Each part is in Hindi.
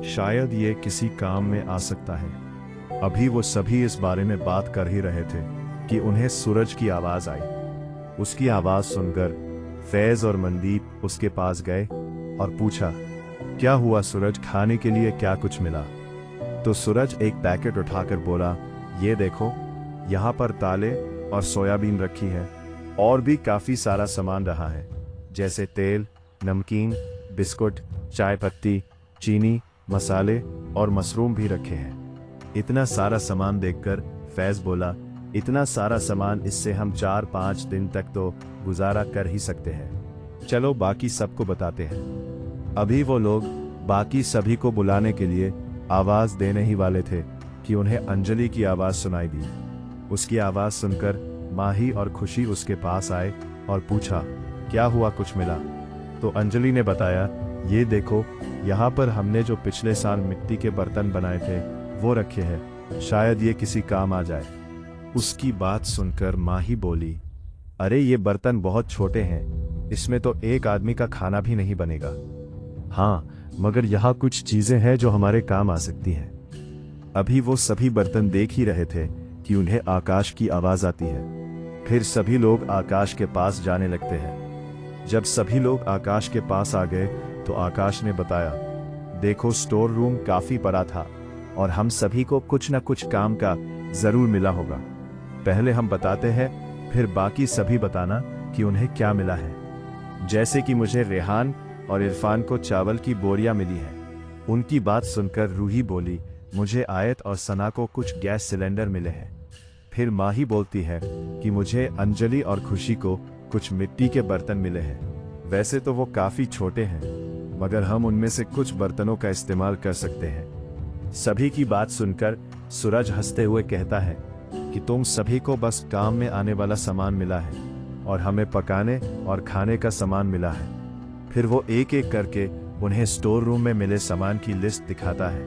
शायद ये किसी काम में आ सकता है। अभी वो सभी इस बारे में बात कर ही रहे थे कि उन्हें सूरज की आवाज आई। उसकी आवाज सुनकर फैज और मनदीप उसके पास गए और पूछा, क्या हुआ सूरज, खाने के लिए क्या कुछ मिला? तो सूरज एक पैकेट उठाकर बोला, ये देखो, यहाँ पर दालें और सोयाबीन रखी है और भी काफी सारा सामान रहा है, जैसे तेल, नमकीन, बिस्कुट, चाय पत्ती, चीनी, मसाले और मशरूम भी रखे हैं। इतना सारा सामान देखकर फैज बोला, इतना सारा सामान, इससे हम 4-5 दिन तक तो गुजारा कर ही सकते हैं। चलो बाकी सबको बताते हैं। अभी वो लोग बाकी सभी को बुलाने के लिए आवाज देने ही वाले थे कि उन्हें अंजलि की आवाज सुनाई दी। उसकी आवाज सुनकर माही और खुशी उसके पास आए और पूछा, क्या हुआ, कुछ मिला? तो अंजलि ने बताया, ये देखो, यहाँ पर हमने जो पिछले साल मिट्टी के बर्तन बनाए थे वो रखे हैं, शायद ये किसी काम आ जाए। उसकी बात सुनकर माही बोली, अरे ये बर्तन बहुत छोटे हैं, इसमें तो एक आदमी का खाना भी नहीं बनेगा। हाँ, मगर यहाँ कुछ चीजें हैं जो हमारे काम आ सकती हैं। अभी वो सभी बर्तन देख ही रहे थे कि उन्हें आकाश की आवाज आती है। फिर सभी लोग आकाश के पास जाने लगते हैं। जब सभी लोग आकाश के पास आ गए तो आकाश ने बताया, देखो, स्टोर रूम काफी बड़ा था और हम सभी को कुछ न कुछ काम का जरूर मिला होगा। पहले हम बताते हैं, फिर बाकी सभी बताना कि उन्हें क्या मिला है। जैसे कि मुझे रेहान और इरफान को चावल की बोरियां मिली हैं। उनकी बात सुनकर रूही बोली, मुझे आयत और सना को कुछ गैस सिलेंडर मिले हैं। फिर माही बोलती है कि मुझे अंजलि और खुशी को कुछ मिट्टी के बर्तन मिले हैं। वैसे तो वो काफी छोटे हैं, मगर हम उनमें से कुछ बर्तनों का इस्तेमाल कर सकते हैं। सभी की बात सुनकर सूरज हंसते हुए कहता है कि तुम सभी को बस काम में आने वाला सामान मिला है और हमें पकाने और खाने का सामान मिला है। फिर वो एक एक करके उन्हें स्टोर रूम में मिले सामान की लिस्ट दिखाता है।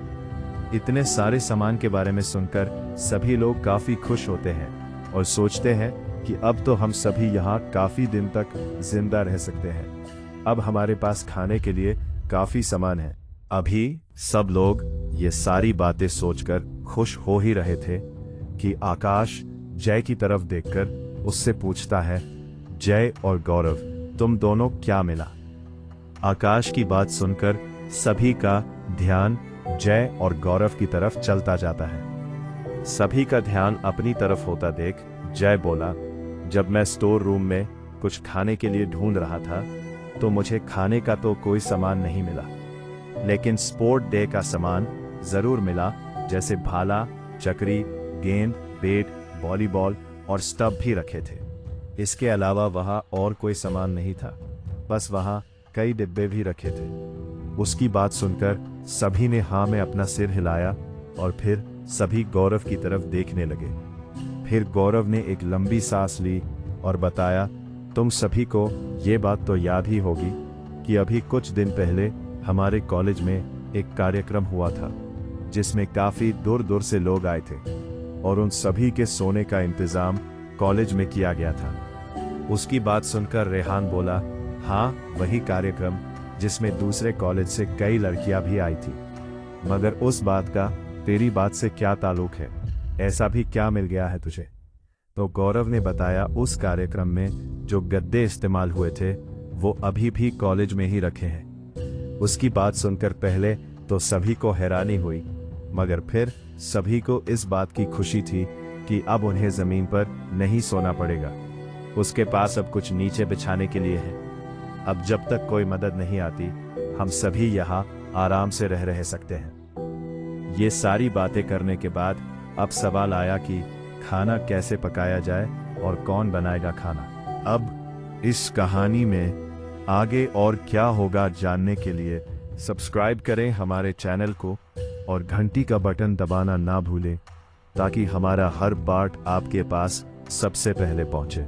इतने सारे सामान के बारे में सुनकर सभी लोग काफी खुश होते हैं और सोचते हैं कि अब तो हम सभी यहाँ काफी दिन तक जिंदा रह सकते हैं। अब हमारे पास खाने के लिए काफी सामान है। अभी सब लोग ये सारी बातें सोचकर खुश हो ही रहे थे कि आकाश जय की तरफ देखकर उससे पूछता है, जय और गौरव, तुम दोनों क्या मिला? आकाश की बात सुनकर सभी का ध्यान जय और गौरव की तरफ चलता जाता है। सभी का ध्यान अपनी तरफ होता देख जय बोला, जब मैं स्टोर रूम में कुछ खाने के लिए ढूंढ रहा था तो मुझे खाने का तो कोई सामान नहीं मिला, लेकिन स्पोर्ट डे का सामान जरूर मिला, जैसे भाला, चक्री, गेंद, बैट, वॉलीबॉल और स्टंप भी रखे थे। इसके अलावा वहां और कोई सामान नहीं था, बस वहां कई डिब्बे भी रखे थे। उसकी बात सुनकर सभी ने हाँ में अपना सिर हिलाया और फिर सभी गौरव की तरफ देखने लगे। फिर गौरव ने एक लंबी सांस ली और बताया, तुम सभी को ये बात तो याद ही होगी कि अभी कुछ दिन पहले हमारे कॉलेज में एक कार्यक्रम हुआ था जिसमें काफी दूर दूर से लोग आए थे और उन सभी के सोने का इंतजाम कॉलेज में किया गया था। उसकी बात सुनकर रेहान बोला, हाँ, वही कार्यक्रम जिसमें दूसरे कॉलेज से कई लड़कियां भी आई थी। मगर उस बात का तेरी बात से क्या ताल्लुक है? ऐसा भी क्या मिल गया है तुझे? तो गौरव ने बताया, उस कार्यक्रम में जो गद्दे इस्तेमाल हुए थे वो अभी भी कॉलेज में ही रखे हैं। उसकी बात सुनकर पहले तो सभी को हैरानी हुई, मगर फिर सभी को इस बात की खुशी थी कि अब उन्हें जमीन पर नहीं सोना पड़ेगा। उसके पास अब कुछ नीचे बिछाने के लिए है। अब जब तक कोई मदद नहीं आती, हम सभी यहाँ आराम से रह सकते हैं। ये सारी बातें करने के बाद अब सवाल आया कि खाना कैसे पकाया जाए और कौन बनाएगा खाना। अब इस कहानी में आगे और क्या होगा जानने के लिए सब्सक्राइब करें हमारे चैनल को और घंटी का बटन दबाना ना भूलें ताकि हमारा हर पार्ट आपके पास सबसे पहले पहुंचे।